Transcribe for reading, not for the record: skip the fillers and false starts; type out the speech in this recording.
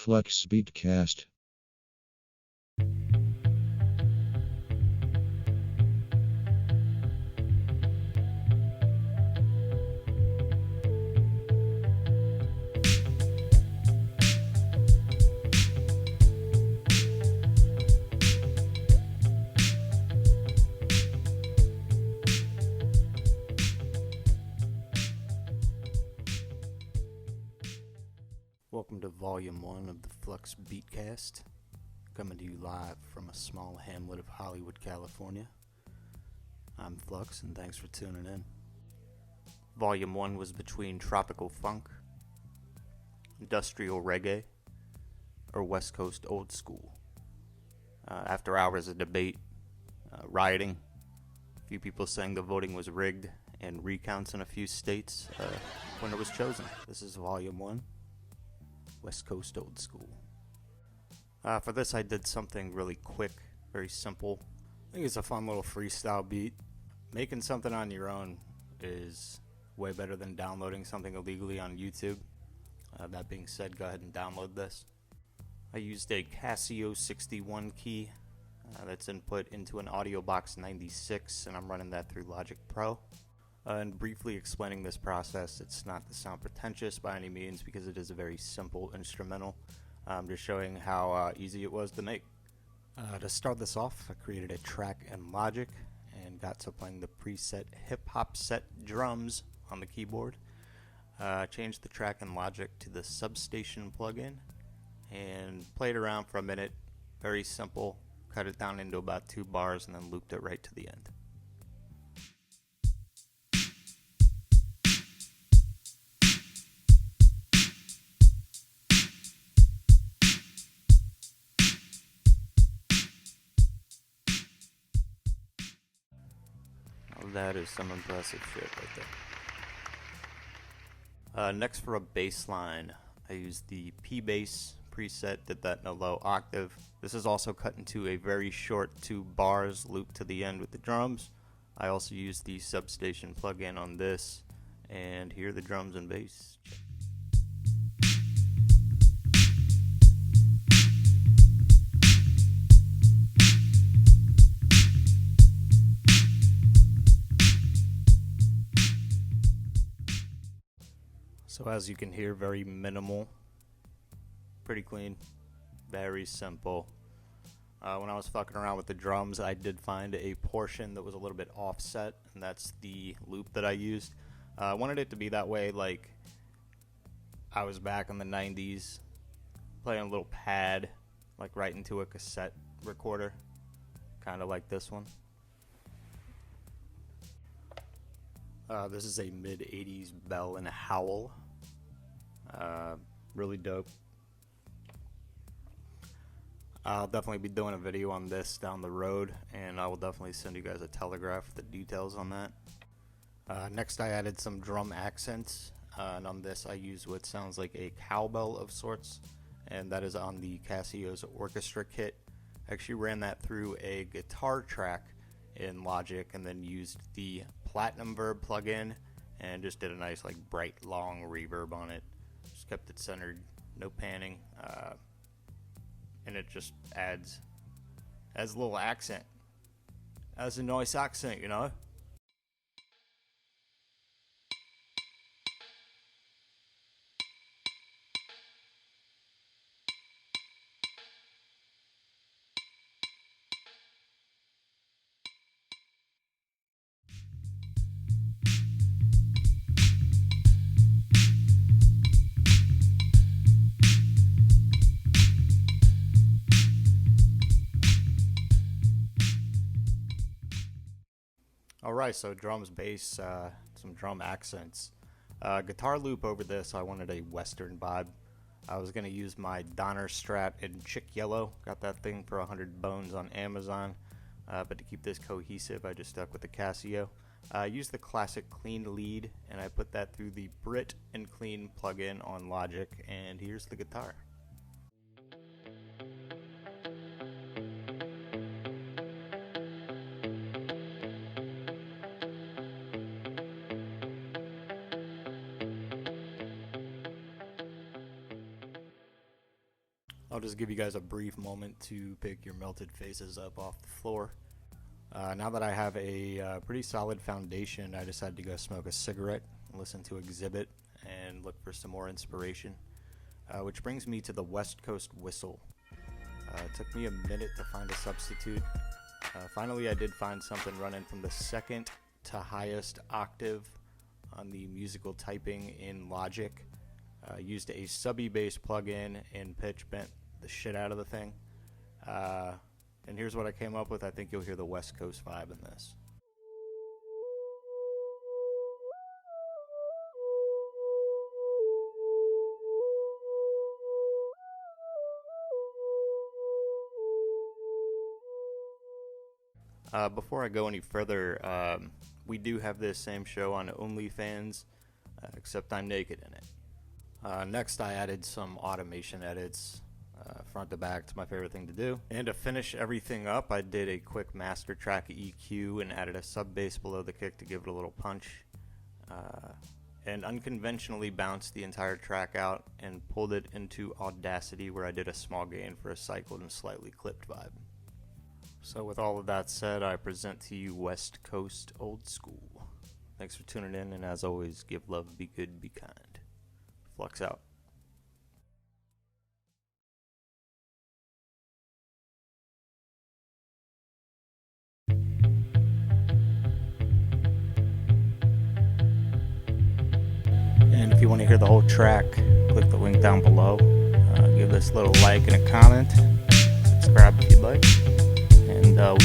Flux Beatcast. Welcome to Volume 1 of the Flux Beatcast, coming to you live from a small hamlet of Hollywood, California. I'm Flux, and thanks for tuning in. Volume 1 was between tropical funk, industrial reggae, or West Coast old school. After hours of debate, rioting, a few people saying the voting was rigged, and recounts in a few states, when it was chosen. This is Volume 1. West Coast old school. For this I did something really quick, very simple. I think it's a fun little freestyle beat. Making something on your own is way better than downloading something illegally on YouTube. That being said, go ahead and download this. I used a Casio 61 key that's input into an Audio Box 96, and I'm running that through Logic Pro. And briefly explaining this process, it's not to sound pretentious by any means because it is a very simple instrumental. I'm just showing how easy it was to make. To start this off, I created a track in Logic and got to playing the preset hip-hop set drums on the keyboard. Changed the track in Logic to the Substation plugin and played around for a minute. Very simple. Cut it down into about 2 bars and then looped it right to the end. That is some impressive shit right there. Next for a bass line, I used the P-Bass preset, did that in a low octave. This is also cut into a very short 2 bars loop to the end with the drums. I also used the Substation plugin on this, and here are the drums and bass. So as you can hear, very minimal, pretty clean, very simple. When I was fucking around with the drums, I did find a portion that was a little bit offset, and that's the loop that I used. I wanted it to be that way, like I was back in the 90s, playing a little pad, like right into a cassette recorder, kind of like this one. This is a mid-80s Bell and Howell. Really dope. I'll definitely be doing a video on this down the road, and I will definitely send you guys a telegraph with the details on that. Next I added some drum accents, and on this I use what sounds like a cowbell of sorts, and that is on the Casio's Orchestra kit. I actually ran that through a guitar track in Logic and then used the Platinum Verb plugin and just did a nice like bright long reverb on it. Just kept it centered, no panning, and it just adds a little accent. Adds a nice accent, you know. Alright, so drums, bass, some drum accents. Guitar loop over this, I wanted a western vibe. I was going to use my Donner Strat in Chick Yellow. Got that thing for 100 bones on Amazon. But to keep this cohesive, I just stuck with the Casio. I used the classic clean lead, and I put that through the Brit and Clean plugin on Logic, and here's the guitar. I'll just give you guys a brief moment to pick your melted faces up off the floor. Now that I have a pretty solid foundation, I decided to go smoke a cigarette, listen to Exhibit, and look for some more inspiration. Which brings me to the West Coast Whistle. It took me a minute to find a substitute. Finally, I did find something running from the second to highest octave on the musical typing in Logic. Used a sub-E-bass plugin and pitch bent the shit out of the thing. And here's what I came up with. I think you'll hear the West Coast vibe in this. Before I go any further, we do have this same show on OnlyFans, except I'm naked in it. Next, I added some automation edits, front to back. It's my favorite thing to do. And to finish everything up, I did a quick master track EQ and added a sub bass below the kick to give it a little punch. And unconventionally bounced the entire track out and pulled it into Audacity, where I did a small gain for a cycled and slightly clipped vibe. So with all of that said, I present to you West Coast Old School. Thanks for tuning in, and as always, give love, be good, be kind. Flux out. And if you want to hear the whole track, click the link down below. Give this a little like and a comment. Subscribe if you'd like. And we will